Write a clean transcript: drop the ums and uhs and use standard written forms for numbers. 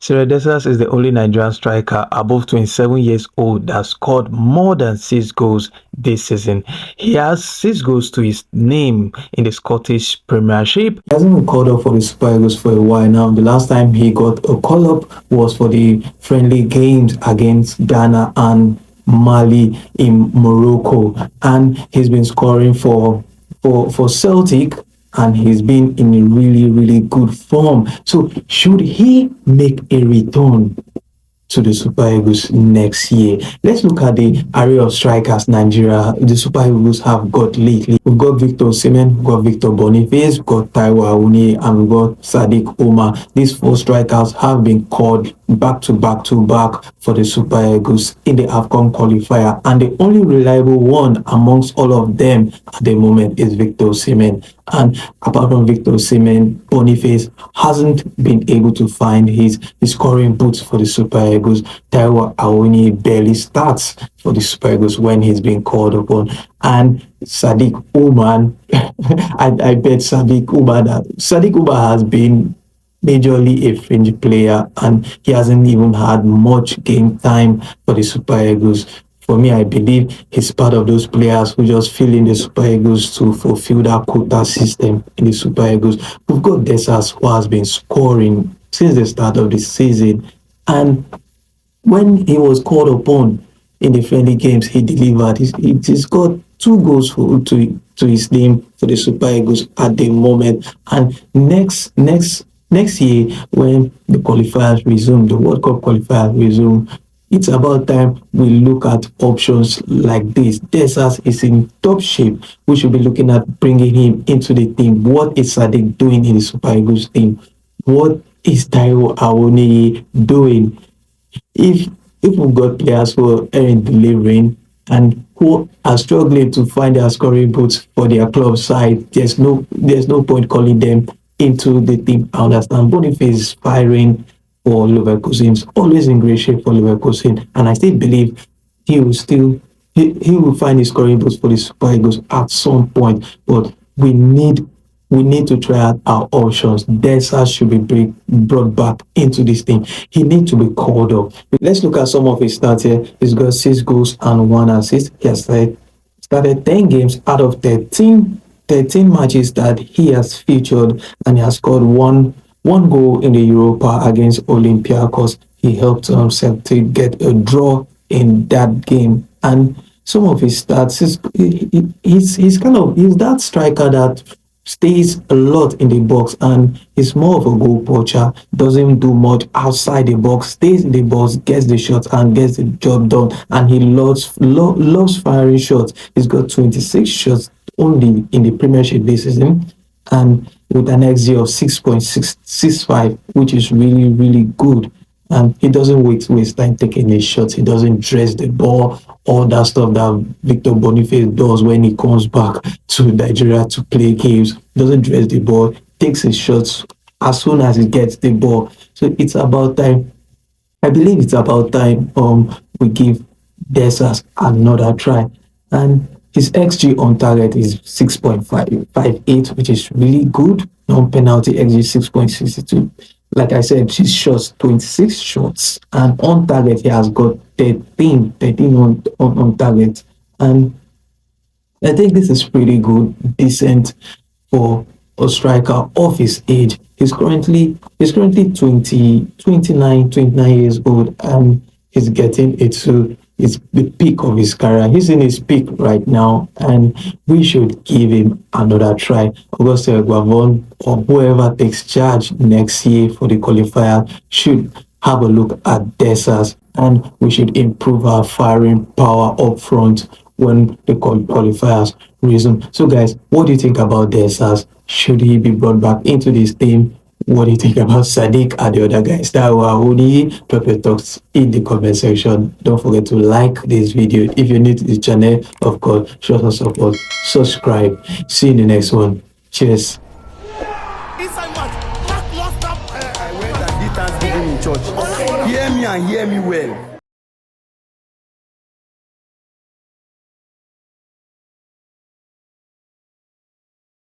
Cyriel Dessers is the only Nigerian striker above 27 years old that scored more than 6 goals this season. He has 6 goals to his name in the Scottish Premiership. He hasn't been called up for the Super Eagles for a while now. The last time he got a call-up was for the friendly games against Ghana and Mali in Morocco, and he's been scoring for Celtic, and he's been in a really good form. So should he make a return to the Super Eagles next year? Let's look at the array of strikers the Super Eagles have got lately. We've got Victor Osimhen, we've got Victor Boniface, we've got Taiwo Awoniyi, and we've got Sadiq Umar. These 4 strikers have been called back to back for the Super Eagles in the AFCON qualifier, and the only reliable one amongst all of them at the moment is Victor Osimhen. And apart from Victor Osimhen, Boniface hasn't been able to find his scoring boots for the Super Eagles. Taiwo Awoniyi barely starts for the Super Eagles when he's been called upon. And Sadiq Umar, I bet Sadiq Umar has been majorly a fringe player, and he hasn't even had much game time for the Super Eagles. For me, I believe he's part of those players who just fill in the Super Eagles to fulfill that quota system in the Super Eagles. We've got Dessers, who has been scoring since the start of the season, and when he was called upon in the friendly games, he delivered. He's got 2 goals to his name for the Super Eagles at the moment. And next year, when the qualifiers resume, the World Cup qualifiers resume, it's about time we look at options like this. Dessers is in top shape. We should be looking at bringing him into the team. What is Sadiq doing in the Super Eagles team? What is Taiwo Awoniyi doing? If we've got players who aren't delivering and who are struggling to find their scoring boots for their club side, there's no point calling them into the team. I understand Boniface is firing for Leverkusen, always in great shape for Leverkusen, and I still believe he will find his scoring boots for the Super Eagles at some point. But we need to try out our options. Dessers should be brought back into this team. He needs to be called up. Let's look at some of his stats here. He's got 6 goals and 1 assist. He has started 10 games out of 13 matches that he has featured, and he has scored one goal in the Europa against Olympiacos. He helped Celtic get a draw in that game. And some of his stats, he's that striker that stays a lot in the box, and he's more of a goal poacher. Doesn't do much outside the box, stays in the box, gets the shots and gets the job done, and he loves firing shots. He's got 26 shots only in the Premiership this season, and with an XG of 6.665, which is really good. And he doesn't waste time taking his shots. He doesn't dress the ball, all that stuff that Victor Boniface does when he comes back to Nigeria to play games. He doesn't dress the ball, takes his shots as soon as he gets the ball. So it's about time. I believe it's about time we give Dessers another try. And his XG on target is 6.558, which is really good. Non-penalty XG 6.62. Like I said, his shots, 26 shots, and on target he has got 13 on target. And I think this is pretty good, decent for a striker of his age. He's currently 29 years old, and he's getting it to the peak of his career. He's in his peak right now, and we should give him another try. Augusto Eguavon, or whoever takes charge next year for the qualifier, should have a look at Dessers, and we should improve our firing power up front when the qualifiers resume. So guys, what do you think about Dessers? Should he be brought back into this team? What do you think about Sadiq and the other guys? That were only Pepper Talks in the comment section. Don't forget to like this video. If you're new to the channel, of course, show some support, subscribe. See you in the next one. Cheers. Inside match, Mark lost up. I went and did Thanksgiving in church. Hear me and hear me well.